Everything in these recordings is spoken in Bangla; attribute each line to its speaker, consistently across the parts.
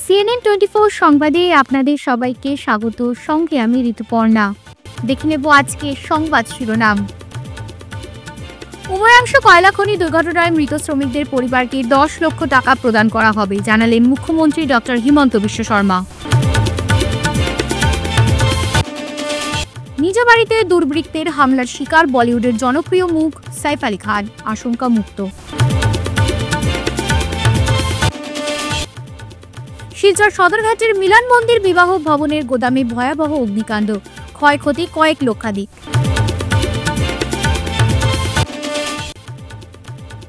Speaker 1: CNN24 সংবাদে আপনাদের সবাইকে স্বাগত। সঙ্গে আমি ঋতুপর্ণা। দেখে নেব আজকে সংবাদ শিরোনাম। উমরাংশ কয়লা খনি দুর্ঘটনায় মৃত শ্রমিকদের পরিবারকে 10 লক্ষ টাকা প্রদান করা হবে, জানালেন মুখ্যমন্ত্রী ডক্টর হিমন্ত বিশ্ব শর্মা। নিজ বাড়িতে দুর্বৃত্তের হামলার শিকার বলিউডের জনপ্রিয় মুখ সাইফ আলী খান, আশঙ্কা মুক্ত। শিলচর সদরঘাটের মিলন মন্দির বিবাহ ভবনের গোদামে ভয়াবহ অগ্নিকাণ্ড, ক্ষয়ক্ষতি কয়েক লক্ষাধিক।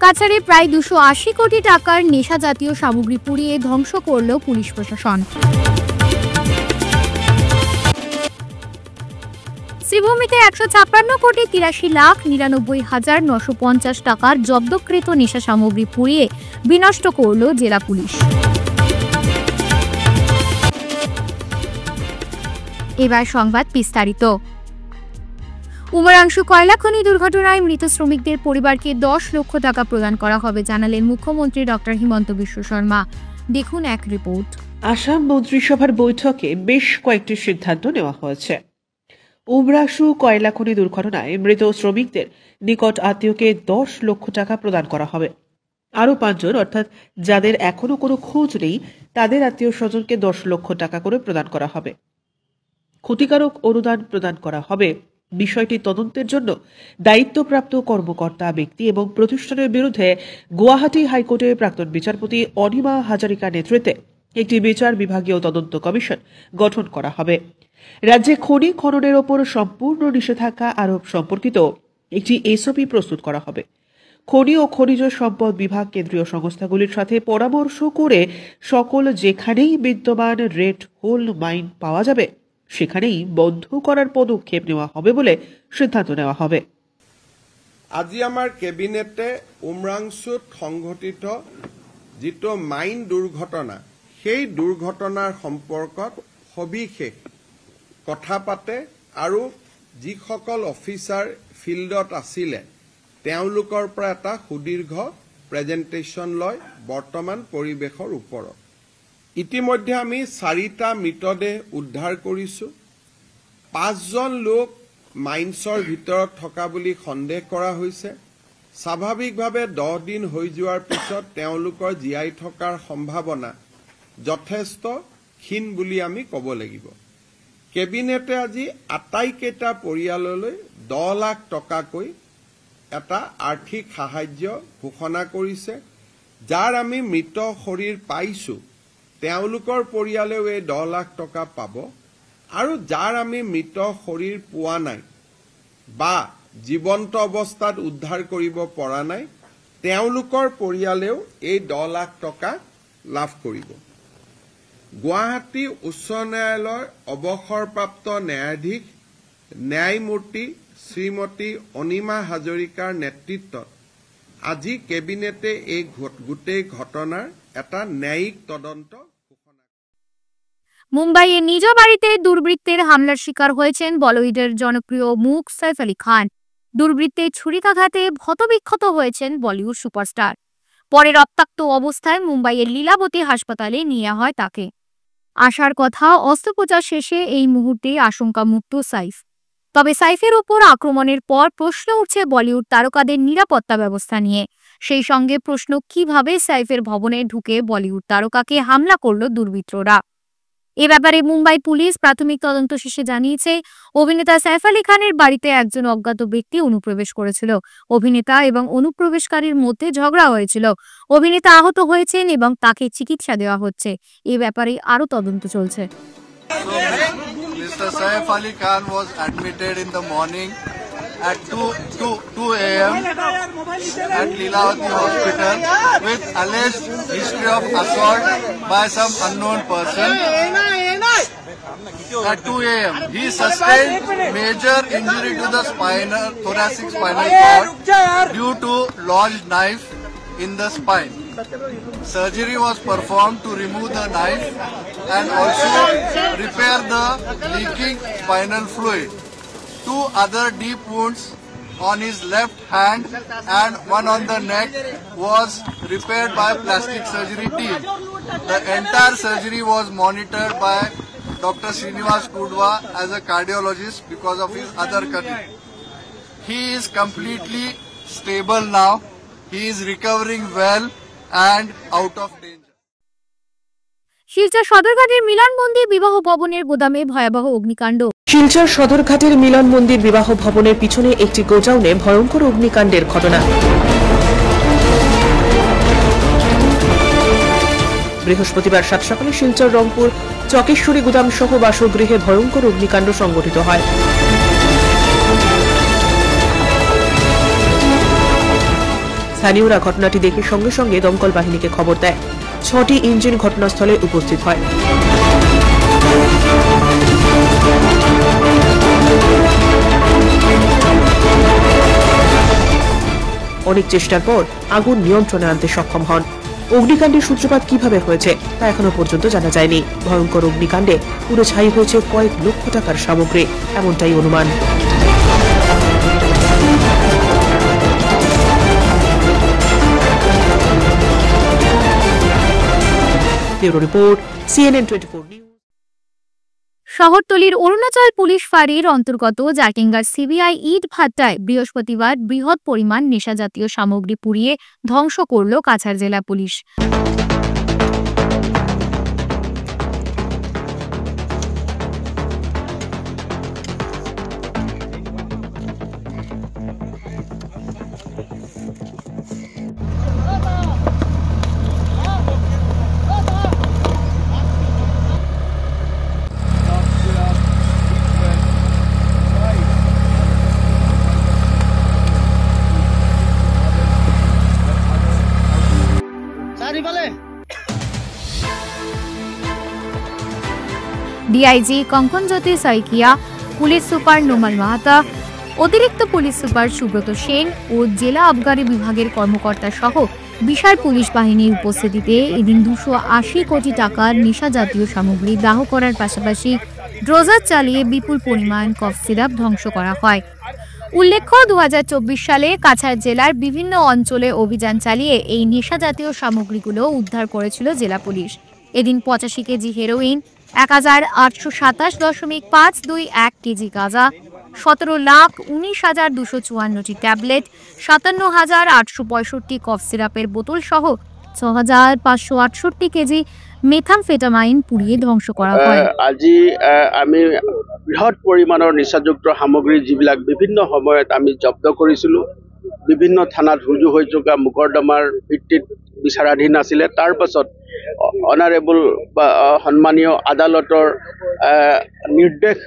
Speaker 1: কাছাড়ে প্রায় 280 কোটি টাকার নেশা জাতীয় সামগ্রী পুড়িয়ে ধ্বংস করল পুলিশ প্রশাসন। শ্রীভূমিতে 156 কোটি 83,99,950 টাকার জব্দকৃত নেশা সামগ্রী পুড়িয়ে বিনষ্ট করল জেলা পুলিশ। এবার সংবাদ বিস্তারিত। উমরাংশ কয়লা খনি দুর্ঘটনায় মৃত শ্রমিকদের পরিবারকে 10 লক্ষ টাকা প্রদান করা হবে, জানালেন মুখ্যমন্ত্রী ডক্টর হিমন্ত বিশ্ব শর্মা। দেখুন এক রিপোর্ট।
Speaker 2: আসাম মন্ত্রিসভার বৈঠকে বেশ কয়েকটি সিদ্ধান্ত নেওয়া হয়েছে। উমরাংশু কয়লা খনি দুর্ঘটনায় মৃত শ্রমিকদের নিকট আত্মীয়কে 10 লক্ষ টাকা প্রদান করা হবে। আরও 5 জন অর্থাৎ যাদের এখনো কোনো খোঁজ নেই তাদের আত্মীয় স্বজনকে 10 লক্ষ টাকা করে প্রদান করা হবে। ক্ষতিকারক অনুদান প্রদান করা হবে। বিষয়টি তদন্তের জন্য দায়িত্বপ্রাপ্ত কর্মকর্তা ব্যক্তি এবং প্রতিষ্ঠানের বিরুদ্ধে গুয়াহাটি হাইকোর্টের প্রাক্তন বিচারপতি অনিমা হাজারিকা নেতৃত্বে একটি বিচার বিভাগীয় তদন্ত কমিশন গঠন করা হবে। রাজ্যে খনি খননের ওপর সম্পূর্ণ নিষেধাজ্ঞা আরোপ সম্পর্কিত একটি এসওপি প্রস্তুত করা হবে। খনি ও খনিজ সম্পদ বিভাগ কেন্দ্রীয় সংস্থাগুলির সাথে পরামর্শ করে সকল যেখানেই বিদ্যমান রেড হোল মাইন পাওয়া যাবে সেখানেই বন্ধ করার পদক্ষেপ নেওয়া হবে বলে সিদ্ধান্ত নেওয়া হবে।
Speaker 3: আজি আমাৰ কেবিনেটে উমৰাংশুত সংঘটিত যিটো মাইন দুৰ্ঘটনা সেই দুৰ্ঘটনাৰ সম্পৰ্কত সবিশেষ কথা পাতে আৰু যিসকল অফিচাৰ ফিল্ডত আছিলে তেওঁলোকৰ পৰা এটা সুদীৰ্ঘ প্ৰেজেণ্টেশ্যন লয় বৰ্তমান পৰিৱেশৰ ওপৰত। ইতিমধ্যে আমি 4টা মৃতদেহ উদ্ধাৰ কৰিছোঁ। 5 জন লোক মাইন্সৰ ভিতৰত থকা বুলি সন্দেহ কৰা হৈছে। স্বাভাৱিকভাৱে 10 দিন হৈ যোৱাৰ পিছত তেওঁলোকৰ জীয়াই থকাৰ সম্ভাৱনা যথেষ্ট ক্ষীণ বুলি আমি ক'ব লাগিব। কেবিনেটে আজি আটাইকেইটা পৰিয়াললৈ 10 লাখ টকাকৈ এটা আৰ্থিক সাহায্য ঘোষণা কৰিছে। যাৰ আমি মৃত শৰীৰ পাইছোঁ তেওঁলোকৰ পৰিয়ালেও এই 10 লাখ টকা পাব আৰু যাৰ আমি মৃত শৰীৰ পোৱা নাই বা জীৱন্ত অৱস্থাত উদ্ধাৰ কৰিব পৰা নাই তেওঁলোকৰ পৰিয়ালেও এই 10 লাখ টকা লাভ কৰিব। গুৱাহাটী উচ্চ ন্যায়ালয়ৰ অৱসৰপ্ৰাপ্ত ন্যায়াধীশ ন্যায়মূৰ্তি শ্ৰীমতী অনিমা হাজৰিকাৰ নেতৃত্বত আজি কেবিনেটে এই গোটেই ঘটনাৰ এটা ন্যায়িক তদন্ত।
Speaker 1: মুম্বাইয়ে নিজ বাড়িতে দুর্বৃত্তের হামলার শিকার হয়েছেন বলিউডের জনপ্রিয় মুখ সাইফ আলী খান। দুর্বৃত্তের ছুরিকাঘাতে ক্ষতবিক্ষত হয়েছেন বলিউড সুপারস্টার। পরে রক্তাক্ত অবস্থায় মুম্বাইয়ের লীলাবতী হাসপাতালে নিয়ে হয় তাকে। আসার কথা অস্ত্রোপচার শেষে এই মুহূর্তে আশঙ্কা মুক্ত সাইফ। তবে সাইফের ওপর আক্রমণের পর প্রশ্ন উঠছে বলিউড তারকাদের নিরাপত্তা ব্যবস্থা নিয়ে। সেই সঙ্গে প্রশ্ন, কিভাবে সাইফের ভবনে ঢুকে বলিউড তারকাকে হামলা করল দুর্বৃত্তরা। এ ব্যাপারে মুম্বাই পুলিশ প্রাথমিক তদন্ত শেষে জানিয়েছে, অভিনেতা সাইফ আলী খানের বাড়িতে একজন অজ্ঞাত ব্যক্তি অনুপ্রবেশ করেছিল। অভিনেতা এবং অনুপ্রবেশকারীর মধ্যে ঝগড়া হয়েছিল। অভিনেতা আহত হয়েছেন এবং তাকে চিকিৎসা দেওয়া হচ্ছে। এ ব্যাপারে আরও তদন্ত চলছে।
Speaker 4: Mr. Saif Ali Khan was admitted in the morning at 2 a.m. at Leelavati Hospital with alleged history of assault by some unknown person. At 2 a.m. he sustained major injury to the thoracic spinal cord due to lodged knife in the spine. Surgery was performed to remove the knife and also repair the leaking spinal fluid. 2 other deep wounds on his left hand and one on the neck was repaired by plastic surgery team. The entire surgery was monitored by Dr. Srinivas Kudwa as a cardiologist because of his other condition. He is completely stable now. He is recovering well and out of danger.
Speaker 1: Silchar সদরঘাটের মিলন মন্দির বিবাহ ভবনের গোদামে ভয়াবহ অগ্নিকাণ্ড।
Speaker 2: শিলচর সদরঘাটের মিলন মন্দির বিবাহ ভবনের পিছনে একটি গোডাউনে ভয়ঙ্কর অগ্নিকাণ্ডের ঘটনা। বৃহস্পতিবার সাত সকালে শিলচর রংপুর চকেশ্বরী গুদাম সহ বাসগৃহে ভয়ঙ্কর অগ্নিকাণ্ড সংঘটিত হয়। স্থানীয়রা ঘটনাটি দেখে সঙ্গে সঙ্গে দমকল বাহিনীকে খবর দেয়। 6টি ইঞ্জিন ঘটনাস্থলে উপস্থিত হয়। অনেক চেষ্টার পর আগুন নিয়ন্ত্রণে আনতে সক্ষম হন। অগ্নিকাণ্ডের সূত্রপাত কিভাবে হয়েছে তা এখনো পর্যন্ত জানা যায়নি। ভয়ঙ্কর অগ্নিকাণ্ডে পুরো ছাই হয়েছে কয়েক লক্ষ টাকার সামগ্রী, এমনটাই অনুমান। Bureau report, CNN 24 news.
Speaker 1: শহরতলির অরুণাচল পুলিশ ফাঁড়ির অন্তর্গত জাটিঙ্গার সিবিআই ইট ভাট্টায় বৃহস্পতিবার বৃহৎ পরিমাণ নেশাজাতীয় সামগ্রী পুড়িয়ে ধ্বংস করল কাছাড় জেলা police. DIG Kankanjyoti Saikia, police super Nomal Mahata, অতিরিক্ত পুলিশ সুপার সুব্রত সেন ও জেলা আবগারি বিভাগের কর্মকর্তা সহ বিশাল পুলিশ বাহিনীর উপস্থিতিতে এদিন 280 কোটি টাকার নেশাজাতীয় সামগ্রী দাহ করার পাশাপাশি ড্রোজার চালিয়ে বিপুল পরিমাণ কফ সিরাপ ধ্বংস করা হয়। উল্লেখ্য 2024 সালে কাছাড় জেলার বিভিন্ন অঞ্চলে অভিযান চালিয়ে এই নেশাজাতীয় সামগ্রীগুলো উদ্ধার করেছিল জেলা পুলিশ। এদিন 85 কেজি হেরোইন, 1028.521 কেজি গাঁজা, 17,19,254টি ট্যাবলেট, 57,865 কফ সিরাপের বোতল সহ 6,568 কেজি মেথামফেটামাইন পুড়িয়ে ধ্বংস করা হয়।
Speaker 5: আজি আমি বৃহৎ পৰিমাণৰ নিচাযুক্ত সামগ্ৰী যিবিলাক বিভিন্ন সময়ত আমি জব্দ কৰিছিলোঁ, বিভিন্ন থানাত ৰুজু হৈ থকা মোকৰ্দমাৰ ভিত্তিত বিচাৰাধীন আছিলে। তাৰ পাছত অনাৰেবল বা সন্মানীয় আদালতৰ নিৰ্দেশ,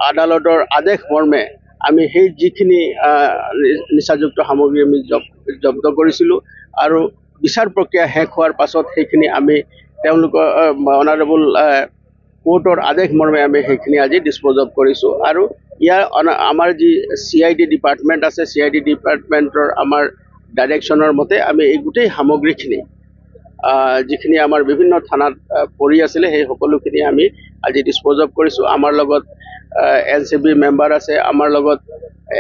Speaker 5: আদালতৰ আদেশ মৰ্মে আমি সেই যিখিনি নিচাযুক্ত সামগ্ৰী আমি জব্দ কৰিছিলোঁ আৰু বিচাৰ প্ৰক্ৰিয়া শেষ হোৱাৰ পাছত সেইখিনি আমি তেওঁলোকৰ অনাৰেবল কোৰ্টৰ আদেশ মৰ্মে আমি সেইখিনি আজি ডিছপ'জ অফ কৰিছোঁ। আৰু ইয়াৰ আমাৰ যি CID ডিপাৰ্টমেণ্ট আছে, CID ডিপাৰ্টমেণ্টৰ আমাৰ ডাইৰেকশ্যনৰ মতে আমি এই গোটেই সামগ্ৰীখিনি যিখিনি আমাৰ বিভিন্ন থানাত পৰি আছিলে সেই সকলোখিনি আমি আজি ডিছপ'জ অফ কৰিছোঁ। আমাৰ লগত NCB মেম্বাৰ আছে, আমাৰ লগত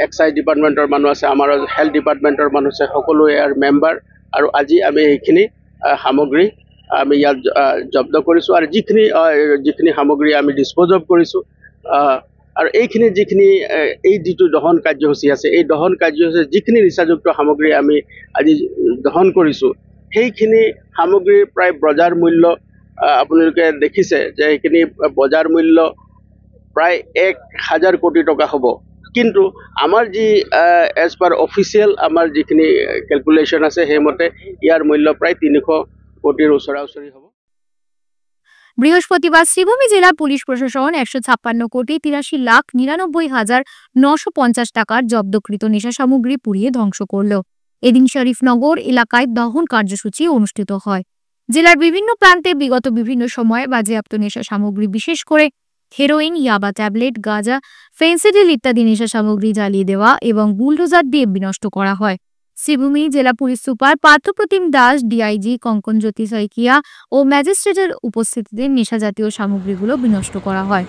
Speaker 5: এক্সাইজ ডিপাৰ্টমেণ্টৰ মানুহ আছে, আমাৰ হেল্থ ডিপাৰ্টমেণ্টৰ মানুহ আছে, সকলো ইয়াৰ মেম্বাৰ। আৰু আজি আমি এইখিনি সামগ্ৰী আমি ইয়াত জব্দ কৰিছোঁ আৰু যিখিনি সামগ্ৰী আমি ডিছপ'জ অফ কৰিছোঁ। আৰু এইখিনি যিখিনি এই যিটো দহন কাৰ্যসূচী আছে, এই দহন কাৰ্যসূচী যিখিনি নিচাযুক্ত সামগ্ৰী আমি আজি দহন কৰিছোঁ, সেইখিনি সামগ্ৰীৰ প্ৰায় বজাৰ মূল্য আপোনালোকে দেখিছে যে এইখিনি বজাৰ মূল্য প্ৰায় 1,000 কোটি টকা হ'ব। কিন্তু আমাৰ যি এজ পাৰ অফিচিয়েল আমাৰ যিখিনি কেলকুলেশ্যন আছে সেইমতে ইয়াৰ মূল্য প্ৰায় 300 কোটিৰ ওচৰা-ওচৰি হ'ব।
Speaker 1: বৃহস্পতিবার শ্রীভূমি জেলা পুলিশ প্রশাসন 156,83,99,950 টাকার জব্দকৃত নেশা সামগ্রী পুড়িয়ে ধ্বংস করল। এদিন শরীফনগর এলাকায় দহন কার্যসূচি অনুষ্ঠিত হয়। জেলার বিভিন্ন প্রান্তে বিগত বিভিন্ন সময়ে বাজেয়াপ্ত নেশা সামগ্রী, বিশেষ করে হেরোইন, ইয়াবা ট্যাবলেট, গাঁজা, ফেন্সিডিল ইত্যাদি নেশা সামগ্রী জ্বালিয়ে দেওয়া এবং বুলডোজার দিয়ে বিনষ্ট করা হয়। শ্রীভূমি জেলা police super Parthapratim Das, DIG Kankanjyoti Saikia ও ম্যাজিস্ট্রেটের উপস্থিতিতে নেশাজাতীয় সামগ্রীগুলো বিনষ্ট করা হয়।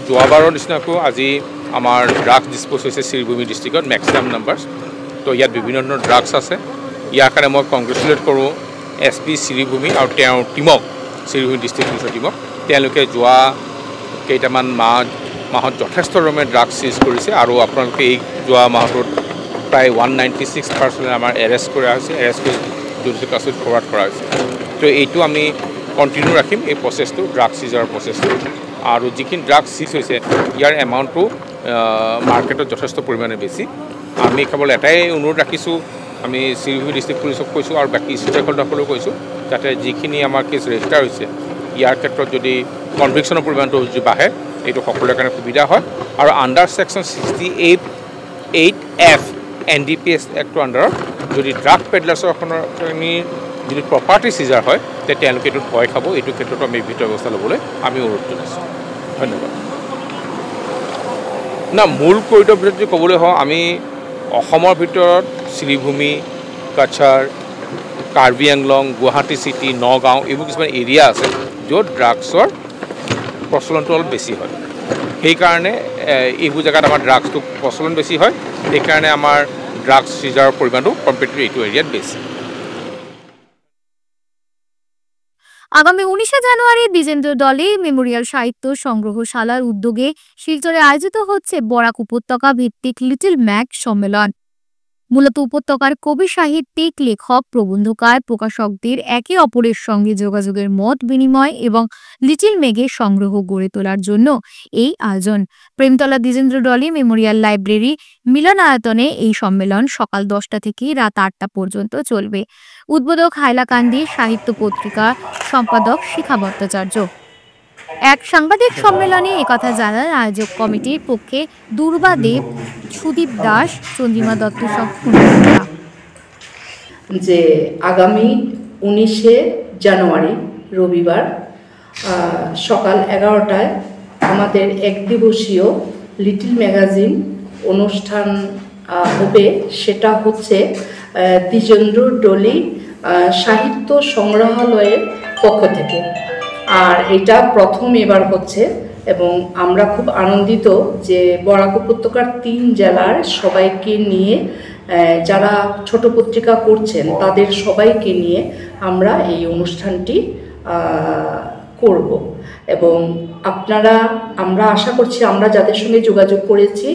Speaker 6: যোৱাবাৰৰ নিচিনাকৈ আজি আমাৰ ড্ৰাগছ ডিছপ'জ হৈছে শ্ৰীভূমি ডিষ্ট্ৰিক্টত মেক্সিমাম নাম্বাৰ্ছ। তো ইয়াত বিভিন্ন ধৰণৰ ড্ৰাগছ আছে। ইয়াৰ কাৰণে মই কংগ্ৰেচুলেট কৰোঁ SP শ্ৰীভূমি আৰু তেওঁৰ টীমক, শ্ৰীভূমি ডিষ্ট্ৰিক্ট পুলিচৰ টীমক। তেওঁলোকে যোৱা কেইটামান মাহত যথেষ্ট ধৰণে ড্ৰাগছ চিজ কৰিছে আৰু আপোনালোকে এই যোৱা মাহটোত প্ৰায় 196 আমাৰ এৰেষ্ট কৰা হৈছে, এৰেষ্ট কৰি জুডিচিয়েল কাষ্টডিত ফৰৱাৰ্ড কৰা হৈছে। তো এইটো আমি কণ্টিনিউ ৰাখিম, এই প্ৰচেছটো, ড্ৰাগছ চিজৰ প্ৰচেছটো। আৰু যিখিনি ড্ৰাগছ চিজ হৈছে ইয়াৰ এমাউণ্টটো মাৰ্কেটত যথেষ্ট পৰিমাণে বেছি। আমি কেৱল এটাই অনুৰোধ ৰাখিছোঁ, আমি শ্ৰীভূমি ডিষ্ট্ৰিক্ট পুলিচক কৈছোঁ আৰু বাকী ষ্টেক হোল্ডাৰসকলেও কৈছোঁ, যাতে যিখিনি আমাৰ কেছ ৰেজিষ্টাৰ হৈছে ইয়াৰ ক্ষেত্ৰত যদি কনভিকশ্যনৰ পৰিমাণটো যদি বাঢ়ে এইটো সকলোৰে কাৰণে সুবিধা হয়। আৰু আণ্ডাৰ ছেকশ্যন 68(8)(f) NDPS এক্টৰ আণ্ডাৰত যদি ড্ৰাগ পেডলাৰ্ছৰখনৰ যদি প্ৰপাৰ্টি চিজাৰ হয় তেতিয়া তেওঁলোকে এইটোত ভয় খাব। এইটো ক্ষেত্ৰতো আমি ভিতৰৰ ব্যৱস্থা ল'বলৈ আমি অনুৰোধ জনাইছোঁ। ধন্যবাদ। না, মূল কৰিডৰ ভিতৰত যদি ক'বলৈ হওঁ, আমি অসমৰ ভিতৰত শ্ৰীভূমি, কাছাৰ, কাৰ্বি আংলং, গুৱাহাটী চিটি, নগাঁও এইবোৰ কিছুমান এৰিয়া আছে য'ত ড্ৰাগছৰ প্ৰচলনটো অলপ বেছি হয়। সেইকাৰণে এইবোৰ জেগাত আমাৰ ড্ৰাগছটো প্ৰচলন বেছি হয়। সেইকাৰণে আমাৰ ড্ৰাগছ চিজাৰৰ পৰিমাণটো কম্পেৰেটিভলি এইটো এৰিয়াত বেছি।
Speaker 1: আগামী 19 জানুয়ারি দ্বিজেন্দ্র দলে মেমোরিয়াল সাহিত্য সংগ্রহশালার উদ্যোগে শিলচরে আয়োজিত হচ্ছে বরাক উপত্যকা ভিত্তিক লিটল ম্যাগ সম্মেলন। মূলত উপত্যকার কবি, সাহিত্যিক, লেখক, প্রবন্ধকার, প্রকাশকদের একে অপরের সঙ্গে যোগাযোগের মত বিনিময় এবং লিটল ম্যাগের সংগ্রহ গড়ে তোলার জন্য এই আয়োজন। প্রেমতলা দ্বিজেন্দ্র ডলি মেমোরিয়াল লাইব্রেরি মিলনায়তনে এই সম্মেলন সকাল 10টা থেকে রাত 8টা পর্যন্ত চলবে। উদ্বোধক হাইলাকান্দি সাহিত্য পত্রিকা সম্পাদক শিখা ভট্টাচার্য। এক সাংবাদিক সম্মেলনে একথা জানান আয়োজক কমিটির পক্ষে দুর্বা দেব, সুদীপ দাস, চন্দ্রিমা দত্ত সহ
Speaker 7: যে আগামী 19 জানুয়ারি রবিবার সকাল 11টায় আমাদের একদিবসীয় লিটল ম্যাগাজিন অনুষ্ঠান হবে। সেটা হচ্ছে দ্বিজেন্দ্র ডলি সাহিত্য সংগ্রহালয়ের পক্ষ থেকে। আর এটা প্রথম এবার হচ্ছে এবং আমরা খুব আনন্দিত যে বরাক উপত্যকার 3 জেলার সবাইকে নিয়ে, যারা ছোট পত্রিকা করছেন তাদের সবাইকে নিয়ে আমরা এই অনুষ্ঠানটি করব। এবং আমরা আশা করছি আমরা যাদের সঙ্গে যোগাযোগ করেছি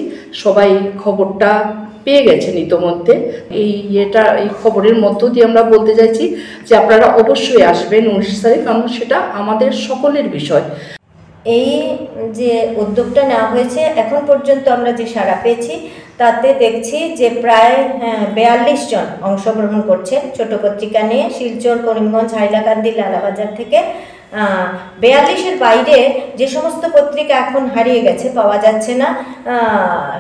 Speaker 7: সবাই খবরটা পেয়ে গেছেন ইতোমধ্যে। এই খবরের মধ্য দিয়ে আমরা বলতে চাইছি যে আপনারা অবশ্যই আসবেন 19 তারিখ, কারণ সেটা আমাদের সকলের বিষয়।
Speaker 8: এই যে উদ্যোগটা নেওয়া হয়েছে এখন পর্যন্ত আমরা যে সাড়া পেয়েছি তাতে দেখছি যে প্রায় 42 জন অংশগ্রহণ করছে ছোট পত্রিকা নিয়ে। শিলচর, করিমগঞ্জ, হাইলাকান্দি, লালাবাজার থেকে 42-এর বাইরে যে সমস্ত পত্রিকা এখন হারিয়ে গেছে, পাওয়া যাচ্ছে না,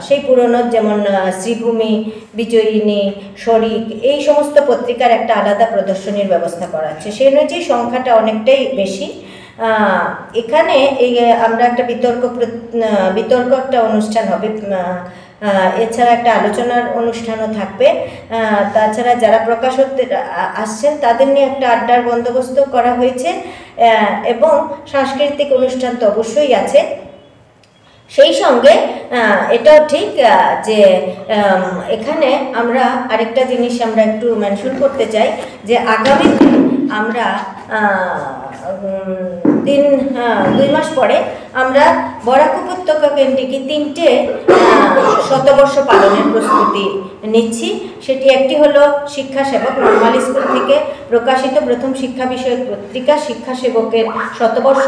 Speaker 8: সেই পুরনো যেমন শ্রীভূমি, বিজয়িনী, শরিক, এই সমস্ত পত্রিকার একটা আলাদা প্রদর্শনীর ব্যবস্থা করা হচ্ছে। সেই অনুযায়ী সংখ্যাটা অনেকটাই বেশি। এখানে আমরা একটা বিতর্ক একটা অনুষ্ঠান হবে, এছাড়া একটা আলোচনার অনুষ্ঠানও থাকবে। তাছাড়া যারা প্রকাশকদের আসছেন তাদের নিয়ে একটা আড্ডার বন্দোবস্ত করা হয়েছে এবং সাংস্কৃতিক অনুষ্ঠান তো অবশ্যই আছে। সেই সঙ্গে এটাও ঠিক যে এখানে আমরা আরেকটা জিনিস আমরা একটু মেনশন করতে চাই যে আগামী আমরা 2 মাস পরে আমরা বরাক উপত্যকা কেন্দ্রিক 3টে শতবর্ষ পালনের প্রস্তুতি নিচ্ছি। সেটি একটি হলো শিক্ষা সেবক, নর্মাল স্কুল থেকে প্রকাশিত প্রথম শিক্ষা বিষয়ক পত্রিকা শিক্ষা সেবকের শতবর্ষ।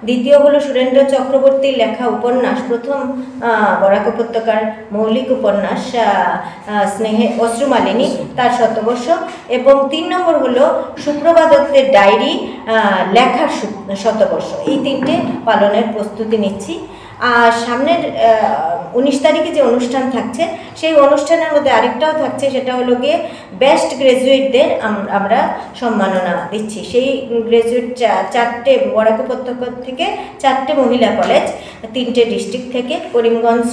Speaker 8: দ্বিতীয় হলো সুরেন্দ্র চক্রবর্তীর লেখা উপন্যাস, প্রথম বরাক উপত্যকার মৌলিক উপন্যাস স্নেহে অশ্রুমালিনী, তার শতবর্ষ। এবং 3 নম্বর হলো সুপ্রভা দত্তের ডায়েরি লেখার শতবর্ষ। এই 3টে পালনের প্রস্তুতি নিচ্ছি। আর সামনের 19 তারিখে যে অনুষ্ঠান থাকছে সেই অনুষ্ঠানের মধ্যে আরেকটাও থাকছে, সেটা হলো গিয়ে বেস্ট গ্র্যাজুয়েটদের আমরা সম্মাননা দিচ্ছি। সেই গ্র্যাজুয়েট 4টে বরাক উপত্যকা থেকে 4টে মহিলা কলেজ, 3টে ডিস্ট্রিক্ট থেকে, করিমগঞ্জ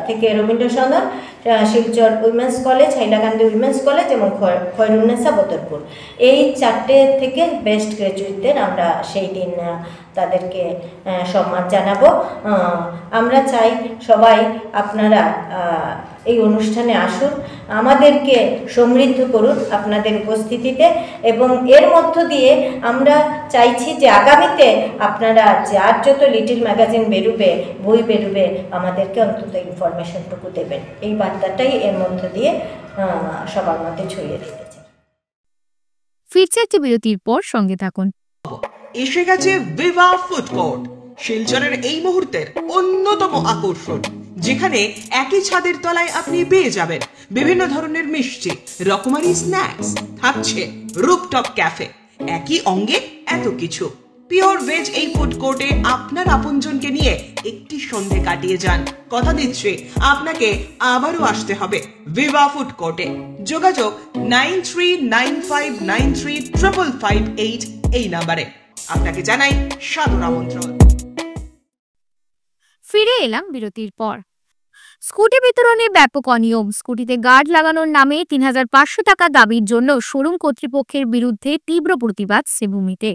Speaker 8: থেকে Rabindra Sadan, Silchar women's college, Hailakandi women's college এবং খয়রুন্নেসা বদরপুর। এই 4টে থেকে বেস্ট গ্র্যাজুয়েটদের আমরা সেই দিন তাদেরকে সম্মান জানাবো। আমরা চাই সবাই আপনারা এই অনুষ্ঠানে আসুন, আমাদেরকে সমৃদ্ধ করুন আপনাদের উপস্থিতিতে, এবং এর মধ্য দিয়ে আমরা চাইছি যে আগামীতে আপনারা যার যত লিটিল ম্যাগাজিন বেরোবে, বই বেরোবে, আমাদেরকে অন্তত ইনফরমেশনটুকু দেবেন। এই বার্তাটাই এর মধ্য দিয়ে সবার মধ্যে ছড়িয়ে দিতে চাই।
Speaker 1: ফিরছে একটি বিরতির পর, সঙ্গে থাকুন।
Speaker 9: এসে গেছে ভিভা ফুড কোর্ট, শিলচরের এই মুহূর্তের অন্যতম আকর্ষণ, যেখানে একই ছাদের তলায় আপনি পেয়ে যাবেন বিভিন্ন ধরনের মিষ্টি, রকমারি স্ন্যাক্স, থাকছে রুপটপ ক্যাফে, একই অঙ্গে এত কিছু। পিওর ভেজ এই ফুড কোর্টে আপনার আপনজনকে নিয়ে একটি সন্ধে কাটিয়ে যান। কথা দিচ্ছি আপনাকে আবারও আসতে হবে ভিভা ফুড কোর্টে। যোগাযোগ 9395935558 এই নাম্বারে। আপনাকে জানাই সাদর আমন্ত্রণ।
Speaker 1: ফিরে এলাম বিরতির পর। স্কুটি বিতরণে ব্যাপক অনিয়ম, স্কুটিতে গার্ড লাগানোর নামে ৩৫০০ টাকা দাবির জন্য শোরুম কর্তৃপক্ষের বিরুদ্ধে তীব্র প্রতিবাদ শ্রীভূমিতে।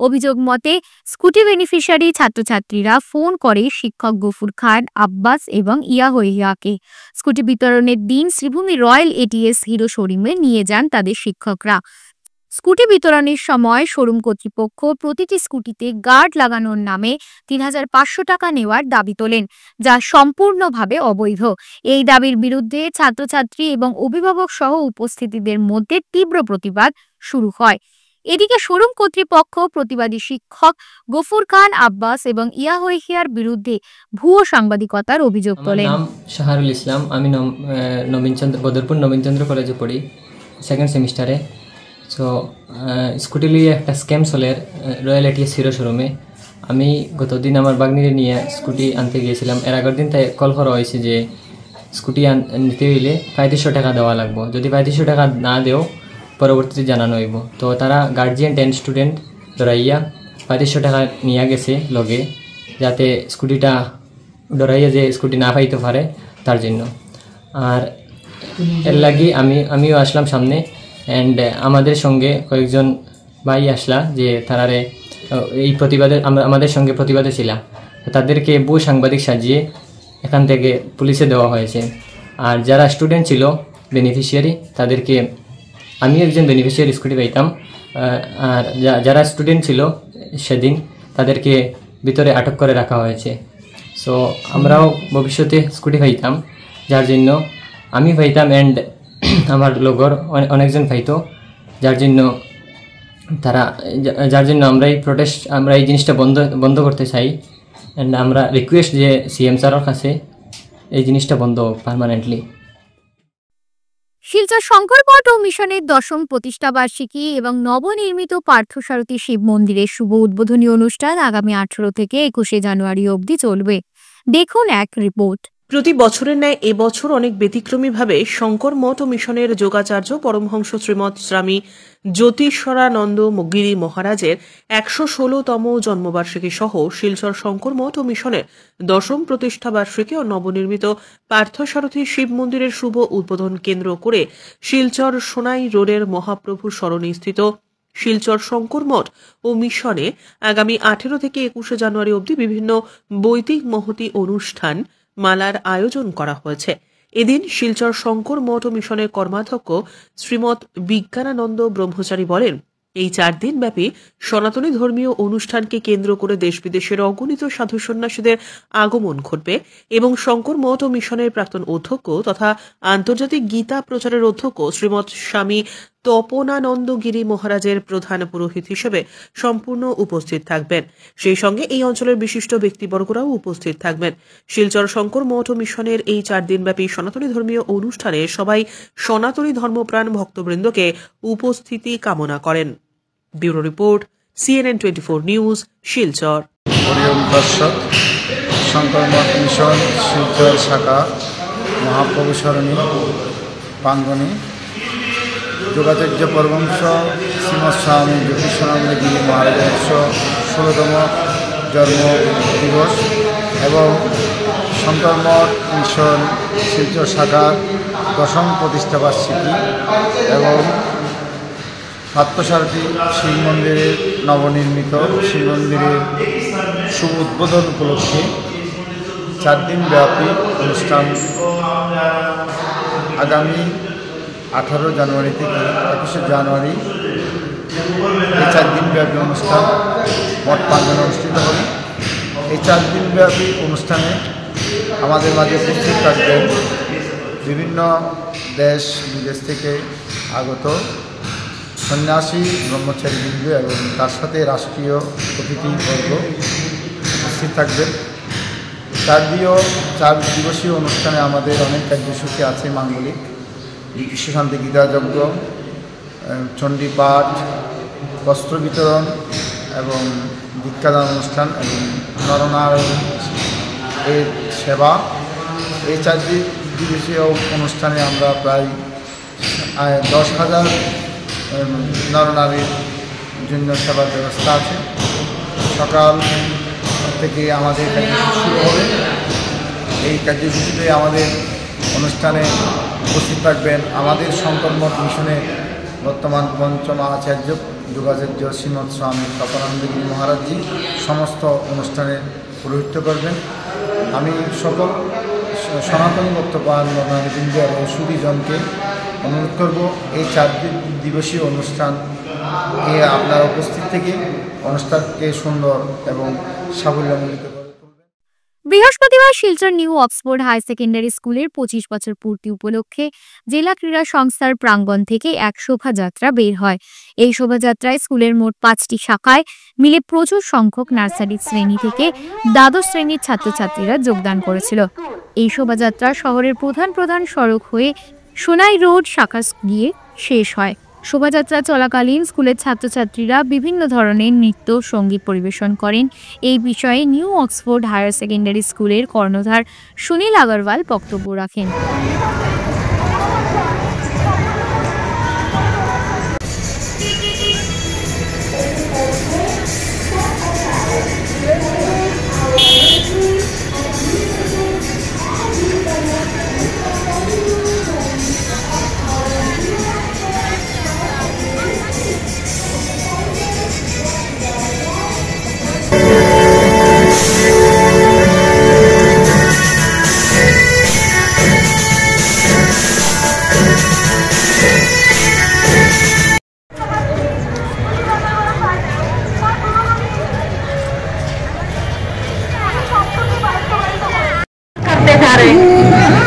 Speaker 1: অভিযোগ মতে স্কুটি বেনিফিশিয়ারি ছাত্রছাত্রীরা ফোন করে শিক্ষক গফুর খান, আব্বাস এবং ইয়াহিয়াকে। স্কুটি বিতরণের দিন শ্রীভূমি রয়্যাল এটিএস হিরো শোরুমে নিয়ে যান তাদের শিক্ষকরা। স্কুটি বিতরণের সময় শোরুম কর্তৃপক্ষ প্রতিটি স্কুটিতে গার্ড লাগানোর নামে ৩৫০০ টাকা নেওয়ার দাবি তোলেন, যা সম্পূর্ণভাবে অবৈধ। এই দাবির বিরুদ্ধে ছাত্রছাত্রী এবং অভিভাবক সহ উপস্থিতিদের মধ্যে তীব্র প্রতিবাদ শুরু হয়। এদিকে শোরুম কর্তৃপক্ষ প্রতিবাদী শিক্ষক গফুর খান, আব্বাস এবং ইয়াহিয়ার বিরুদ্ধে ভুয়ো সাংবাদিকতার অভিযোগ তোলেন।
Speaker 10: নাম শাহরুল ইসলাম, আমি বদরপুর নবীনচন্দ্র কলেজে পড়ি, সেকেন্ড সেমিস্টারে। সো স্কুটি নিয়ে একটা স্ক্যাম চলে রয়্যাল এটিএস হিরো শোরুমে। আমি গতদিন আমার বাগনিরে নিয়ে স্কুটি আনতে গিয়েছিলাম। এর আগের দিন তাই কল করা হয়েছে যে স্কুটি নিতে হইলে ৩৫০০ টাকা দেওয়া লাগবে, যদি ৩৫০০ টাকা না দেও পরবর্তীতে জানানো হইব। তো তারা গার্জিয়ান 10 স্টুডেন্ট ডরাইয়া ৩৫০০ টাকা নিয়ে গেছে লগে, যাতে স্কুটিটা ডরাইয়া যে স্কুটি না পাইতে পারে তার জন্য। আর এর লাগি আমিও আসলাম সামনে, অ্যান্ড আমাদের সঙ্গে কয়েকজন ভাই আসলা যে তারারে এই প্রতিবাদে আমাদের সঙ্গে প্রতিবাদে ছিলাম। তাদেরকে বহু সাংবাদিক সাজিয়ে এখান থেকে পুলিশে দেওয়া হয়েছে। আর যারা স্টুডেন্ট ছিল বেনিফিশিয়ারি, তাদেরকে আমি একজন বেনিফিশিয়ারি স্কুটি পাইতাম, আর যারা স্টুডেন্ট ছিল সেদিন তাদেরকে ভিতরে আটক করে রাখা হয়েছে। সো আমরাও ভবিষ্যতে স্কুটি পাইতাম, যার জন্য আমি পাইতাম অ্যান্ড আমার লগর অনেকজন পাইতো, যার জন্য আমরা এই জিনিসটা বন্ধ করতে চাই। অ্যান্ড আমরা রিকোয়েস্ট যে সিএম স্যারের কাছে এই জিনিসটা বন্ধ হোক পার্মানেন্টলি।
Speaker 1: শিলচর শঙ্কর মঠ ও মিশনের 10ম প্রতিষ্ঠাবার্ষিকী এবং নবনির্মিত পার্থসারথী শিব মন্দিরের শুভ উদ্বোধনী অনুষ্ঠান আগামী 18 থেকে 21 জানুয়ারি অবধি চলবে। দেখুন এক রিপোর্ট।
Speaker 2: প্রতি বছরের ন্যায় এবছর অনেক ব্যতিক্রমীভাবে শঙ্কর মঠ ও মিশনের যোগাচার্য পরমহংস শ্রীমৎ স্বামী জ্যোতিষরানন্দ গিরি মহারাজের 116তম জন্মবার্ষিকী সহ শিলচর শঙ্কর মঠ ও মিশনের 10ম প্রতিষ্ঠাবার্ষিকী ও নবনির্মিত পার্থসারথী শিব মন্দিরের শুভ উদ্বোধন কেন্দ্র করে শিলচর সোনাই রোডের মহাপ্রভুর স্মরণে স্থিত শিলচর শঙ্কর মঠ ও মিশনে আগামী 18 থেকে 21 জানুয়ারি অবধি বিভিন্ন বৈদিক মহতী অনুষ্ঠান মালার আয়োজন করা হয়েছে। এদিন শিলচর শঙ্কর মঠ ও মিশনের কর্মাধ্যক্ষ শ্রীমৎ বিজ্ঞানানন্দ ব্রহ্মচারী বলেন, এই 4 দিন ব্যাপী সনাতনী ধর্মীয় অনুষ্ঠানকে কেন্দ্র করে দেশ বিদেশের অগণিত সাধু সন্ন্যাসীদের আগমন ঘটবে এবং শঙ্কর মঠ ও মিশনের প্রাক্তন অধ্যক্ষ তথা আন্তর্জাতিক গীতা প্রচারের অধ্যক্ষ শ্রীমৎ স্বামী তপনানন্দ গিরি মহারাজের প্রধান পুরোহিত হিসেবে সম্পূর্ণ উপস্থিত থাকবেন। সেই সঙ্গে এই অঞ্চলের বিশিষ্ট ব্যক্তিবর্গরাও উপস্থিত থাকবেন। শিলচর শঙ্কর মঠ ও মিশনের এই 4 দিনব্যাপী সনাতনী ধর্মীয় অনুষ্ঠানে সবাই সনাতনী ধর্মপ্রাণ ভক্তবৃন্দকে উপস্থিতি কামনা করেন। Bureau report, CNN 24 news, Silchar.
Speaker 11: দর্শক, শঙ্কর মঠ মিশন শিলচর শাখা মহাপ্রভু সরণী প্রাঙ্গণে যোগাচার্য পরমহংস শ্রীমৎ স্বামী জ্যোতিষরানন্দ গিরি মহারাজের 116তম জন্ম দিবস এবং শঙ্কর মঠ মিশন শিলচর শাখার 10ম প্রতিষ্ঠাবার্ষিকী এবং পার্থসারথী শিব মন্দিরের নবনির্মিত শিব মন্দিরের শুভ উদ্বোধন উপলক্ষে 4 দিন ব্যাপী অনুষ্ঠান আগামী 18 জানুয়ারি থেকে 21 জানুয়ারি এই 4 দিন ব্যাপী অনুষ্ঠান মঠ প্রাঙ্গণে অনুষ্ঠিত হবে। এই 4 দিন ব্যাপী অনুষ্ঠানে আমাদের মাঝে উপস্থিত থাকবেন বিভিন্ন দেশ বিদেশ থেকে আগত সন্ন্যাসী ব্রহ্মচারীবৃন্দ এবং তার সাথে রাষ্ট্রীয় অতিথিবর্গ উপস্থিত থাকবেন। 4 দিবসীয় অনুষ্ঠানে আমাদের অনেক কার্যসূচি আছে মাঙ্গলিক, বিশ্বশান্তি গীতাযজ্ঞ, চণ্ডীপাঠ, বস্ত্র বিতরণ এবং দীক্ষাদান অনুষ্ঠান এবং নরনারায়ণ এর সেবা। এই 4 দিবসীয় অনুষ্ঠানে আমরা প্রায় 10,000 নরনারীর জন্য সেবার ব্যবস্থা আছে। সকাল থেকে আমাদের কার্যসূচি শুরু হবে। এই কার্যসূচিতে আমাদের অনুষ্ঠানে উপস্থিত থাকবেন আমাদের শঙ্কর মঠ মিশনের বর্তমান পঞ্চম আচার্য যোগাচার্য শ্রীমৎ স্বামী তপনানন্দগিরি মহারাজজি সমস্ত অনুষ্ঠানে পৌরোহিত্য করবেন। আমি সকল সনাতনী ভক্তপাল নরনারীবৃন্দ এবং সুধীজনকে অনুরোধ করব এই 4 দিবসীয় অনুষ্ঠান আপনারা উপস্থিত থেকে অনুষ্ঠানকে সুন্দর এবং সাফল্যমণ্ডিত করে তুলবেন।
Speaker 1: বৃহস্পতিবার Silchar New Oxford High Secondary স্কুলের 25 বছর পূর্তি উপলক্ষে জেলা ক্রীড়া সংস্থার প্রাঙ্গণ থেকে এক শোভাযাত্রা বের হয়। এই শোভাযাত্রায় স্কুলের মোট 5টি শাখায় মিলে প্রচুর সংখ্যক নার্সারি শ্রেণী থেকে দ্বাদশ শ্রেণীর ছাত্রছাত্রীরা যোগদান করেছিল। এই শোভাযাত্রা শহরের প্রধান সড়ক হয়ে সোনাই রোড শাখা গিয়ে শেষ হয়। শোভাযাত্রা চলাকালীন স্কুলের ছাত্রছাত্রীরা বিভিন্ন ধরনের নৃত্য সঙ্গীত পরিবেশন করেন। এই বিষয়ে নিউ অক্সফোর্ড হায়ার সেকেন্ডারি স্কুলের কর্ণধার সুনীল আগরওয়াল বক্তব্য রাখেন।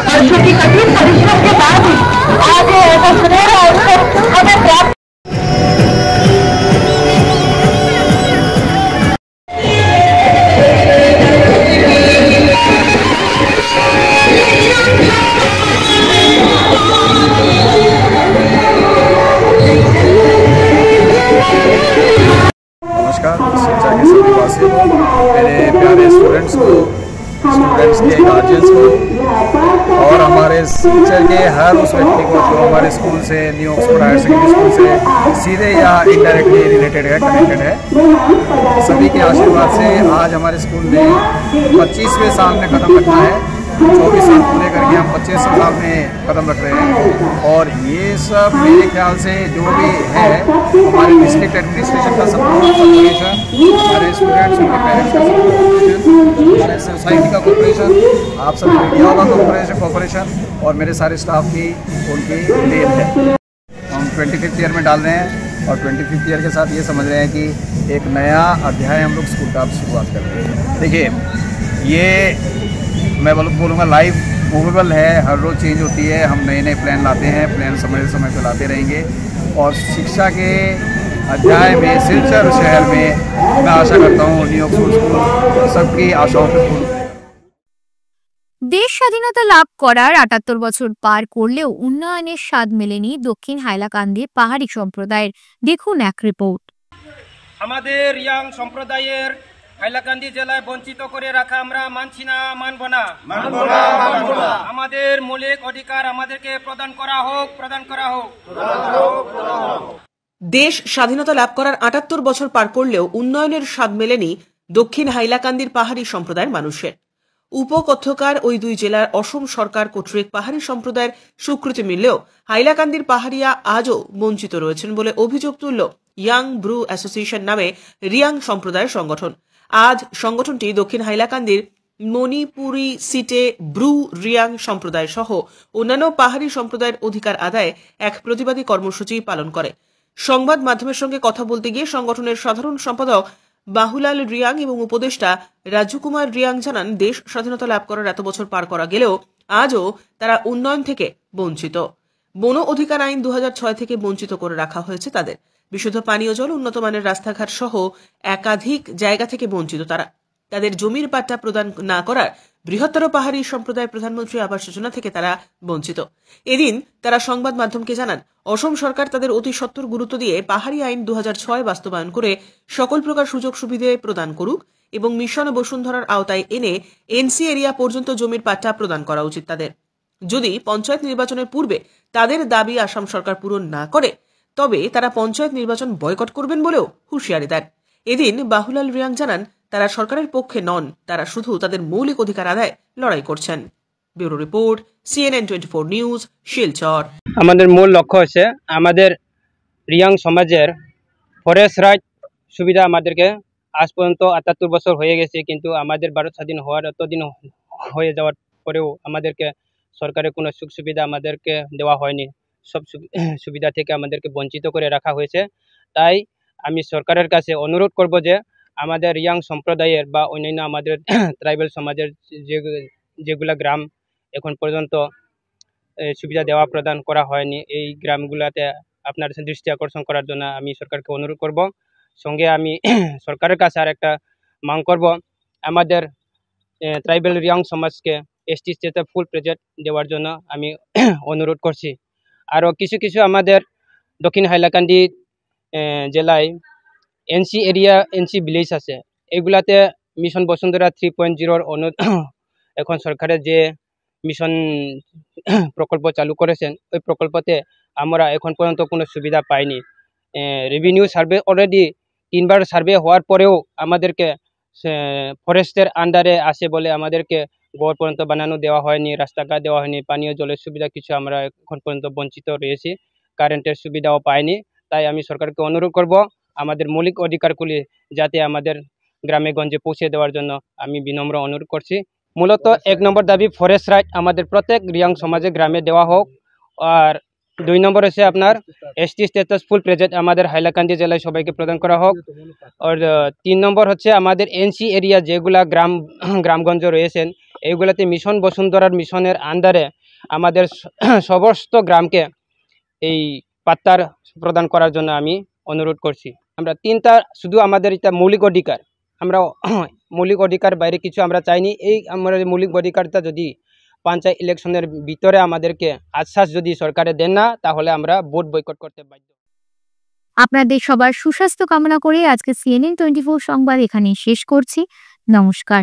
Speaker 12: वर्षों की कठिन परिश्रम के बाद आज ऐसा सुनहरा अवसर हमें प्राप्त।
Speaker 13: नमस्कार, शिक्षा के सभी वासियों को, मेरे प्यारे स्टूडेंट्स को, स्टूडेंट्स के गार्जियंस को और हमारे टीचर के हर उस व्यक्ति को जो हमारे स्कूल से New Oxford Higher Secondary School से सीधे या इनडायरेक्टली रिलेटेड है, कनेक्टेड है। सभी के आशीर्वाद से आज हमारे स्कूल में 25वें साल में कदम रखना है। 24 साल पूरे करके हम 25वें साल में कदम रख रहे हैं और ये सब मेरे ख्याल से जो भी है हमारे डिस्ट्रिक्ट एडमिनिस्ट्रेशन का सपोर्ट, कोऑपरेशन, हमारे स्टूडेंट्स उनके पेरेंट्स का सपोर्ट, हमारे सोसाइटी का कोऑपरेशन, आप सब मीडिया का कोऑपरेशन और मेरे सारे स्टाफ की उनकी देन है। हम 25th ईयर में डाल रहे हैं और 25th ईयर के साथ ये समझ रहे हैं कि एक नया अध्याय हम लोग स्कूल का शुरुआत कर रहे हैं। देखिए, ये मैं बोलूँगा लाइफ मूवेबल है, हर रोज़ चेंज होती है। हम नए प्लान लाते हैं, प्लान समय पे लाते रहेंगे और शिक्षा के अध्याय में सिलचर शहर में मैं आशा करता हूँ न्यू ऑक्सफोर्ड स्कूल सबकी आशाओं पे पूर्ण।
Speaker 1: দেশ স্বাধীনতা লাভ করার ৭৮ বছর পার করলেও উন্নয়নের স্বাদ মেলেনি দক্ষিণ হাইলাকান্দির পাহাড়ি সম্প্রদায়ের। দেখুন এক রিপোর্ট।
Speaker 14: আমাদের ইয়াং সম্প্রদায়ের হাইলাকান্দি জেলায় বঞ্চিত করে রাখা আমরা মানছি না, মানব না। আমাদের মৌলিক অধিকার আমাদেরকে প্রদান করা হোক।
Speaker 9: দেশ স্বাধীনতা লাভ করার ৭৮ বছর পার করলেও উন্নয়নের স্বাদ মেলেনি দক্ষিণ হাইলাকান্দির পাহাড়ি সম্প্রদায়ের মানুষের।
Speaker 2: উপকথ্যকার ওই দুই জেলার অসম সরকার কর্তৃক পাহাড়ি সম্প্রদায়ের স্বীকৃতি মিললেও হাইলাকান্দির পাহাড়িয়া আজও বঞ্চিত রয়েছেন বলে অভিযোগ তুলল ইয়াং ব্রু অ্যাসোসিয়েশন নামে রিয়াং সম্প্রদায়ের সংগঠন। আজ সংগঠনটি দক্ষিণ হাইলাকান্দির মণিপুরি সিটে ব্রু রিয়াং সম্প্রদায় সহ অন্যান্য পাহাড়ি সম্প্রদায়ের অধিকার আদায়ে এক প্রতিবাদী কর্মসূচি পালন করে। সংবাদ মাধ্যমের সঙ্গে কথা বলতে গিয়ে সংগঠনের সাধারণ সম্পাদক বাহুলাল রিয়াং এবং উপদেষ্টা রাজকুমার রিয়াং জানান, দেশ স্বাধীনতা লাভ করার এত বছর পার করা গেলেও আজও তারা উন্নয়ন থেকে বঞ্চিত। বন অধিকার আইন 2006 থেকে বঞ্চিত করে রাখা হয়েছে তাদের। বিশুদ্ধ পানীয় জল, উন্নত মানের রাস্তাঘাট সহ একাধিক জায়গা থেকে বঞ্চিত তারা। তাদের জমির পাট্টা প্রদান না করার বৃহত্তর পাহাড়ি সম্প্রদায় প্রধানমন্ত্রী আবাস যোজনা থেকে তারা বঞ্চিত। এদিন তারা সংবাদ মাধ্যমকে জানান, অসম সরকার তাদের অতি সত্বর গুরুত্ব দিয়ে পাহাড়ি আইন 2006 বাস্তবায়ন করে সকল প্রকার সুযোগ সুবিধা প্রদান করুক এবং মিশন বসুন্ধরার আওতায় এনে এনসি এরিয়া পর্যন্ত জমির পাট্টা প্রদান করা উচিত তাদের। যদি পঞ্চায়েত নির্বাচনের পূর্বে তাদের দাবি আসাম সরকার পূরণ না করে তবে তারা পঞ্চায়েত নির্বাচন বয়কট করবেন বলেও হুঁশিয়ারি দেন। এদিন বাহুলাল রিয়াং জানান, তারা সরকারের পক্ষে নন, তারা শুধু তাদের মৌলিক অধিকার আদায় লড়াই করছেন। Bureau report, CNN 24 news, Silchar.
Speaker 15: আমাদের মূল লক্ষ্য হচ্ছে আমাদের রিয়াং সমাজের ফরেস্ট রাইট সুবিধা আমাদেরকে আজ পর্যন্ত 78 বছর হয়ে গেছে, কিন্তু আমাদের ভারত স্বাধীন হওয়ার এতদিন হয়ে যাওয়ার পরেও আমাদেরকে সরকারের কোনো সুখ সুবিধা আমাদেরকে দেওয়া হয়নি। সব সুবিধা থেকে আমাদেরকে বঞ্চিত করে রাখা হয়েছে। তাই আমি সরকারের কাছে অনুরোধ করব যে আমাদের রিয়াং সম্প্রদায়ের বা অন্যান্য আমাদের ট্রাইবাল সমাজের যেগুলা গ্রাম এখন পর্যন্ত সুবিধা দেওয়া প্রদান করা হয়নি, এই গ্রামগুলোতে আপনার দৃষ্টি আকর্ষণ করার জন্য আমি সরকারকে অনুরোধ করব। সঙ্গে আমি সরকারের কাছে আর একটা মাং করব, আমাদের ট্রাইবাল রিয়াং সমাজকে ST স্টেটে ফুল প্রেজেন্ট দেওয়ার জন্য আমি অনুরোধ করছি। আরও কিছু আমাদের দক্ষিণ হাইলাকান্দি জেলায় NC এরিয়া, NC ভিলেজ আছে, এগুলাতে মিশন বসুন্ধরা 3.0 এখন সরকারের যে মিশন প্রকল্প চালু করেছেন, ওই প্রকল্পতে আমরা এখন পর্যন্ত কোনো সুবিধা পাইনি। রেভিনিউ সার্ভে অলরেডি 3 বার সার্ভে হওয়ার পরেও আমাদেরকে ফরেস্টের আন্ডারে আসে বলে আমাদেরকে ঘর পর্যন্ত বানানো দেওয়া হয়নি, রাস্তাঘাট দেওয়া হয়নি, পানীয় জলের সুবিধা কিছু আমরা এখন পর্যন্ত বঞ্চিত রয়েছি, কারেন্টের সুবিধাও পাইনি। তাই আমি সরকারকে অনুরোধ করব আমাদের মৌলিক অধিকারগুলি যাতে আমাদের গ্রামে গঞ্জে পৌঁছে দেওয়ার জন্য আমি বিনম্র অনুরোধ করছি। মূলত 1 নম্বর দাবি ফরেস্ট রাইট আমাদের প্রত্যেক রিয়াং সমাজে গ্রামে দেওয়া হোক। আর 2 নম্বর হচ্ছে আপনার ST স্ট্যাটাস ফুল প্রেজেন্ট আমাদের হাইলাকান্দি জেলায় সবাইকে প্রদান করা হোক। আর 3 নম্বর হচ্ছে আমাদের NC এরিয়া যেগুলা গ্রামগঞ্জ রয়েছেন, এইগুলাতে মিশন বসুন্ধরার মিশনের আন্ডারে আমাদের সমস্ত গ্রামকে এই পাত্তার প্রদান করার জন্য আমি অনুরোধ করছি। আমরা 3টা শুধু আমাদের এটা মৌলিক অধিকার, আমরা মৌলিক অধিকার বাইরে কিছু আমরা চাইনি। এই আমাদের মৌলিক অধিকারটা যদি পঞ্চায়েত ইলেকশনের ভিতরে আমাদেরকে আশ্বাস যদি সরকারে দেন না, তাহলে আমরা ভোট বয়কট করতে বাধ্য।
Speaker 1: আপনাদের সবার সুস্বাস্থ্য কামনা করে আজকে CNN 24 সংবাদ এখানেই শেষ করছি। নমস্কার।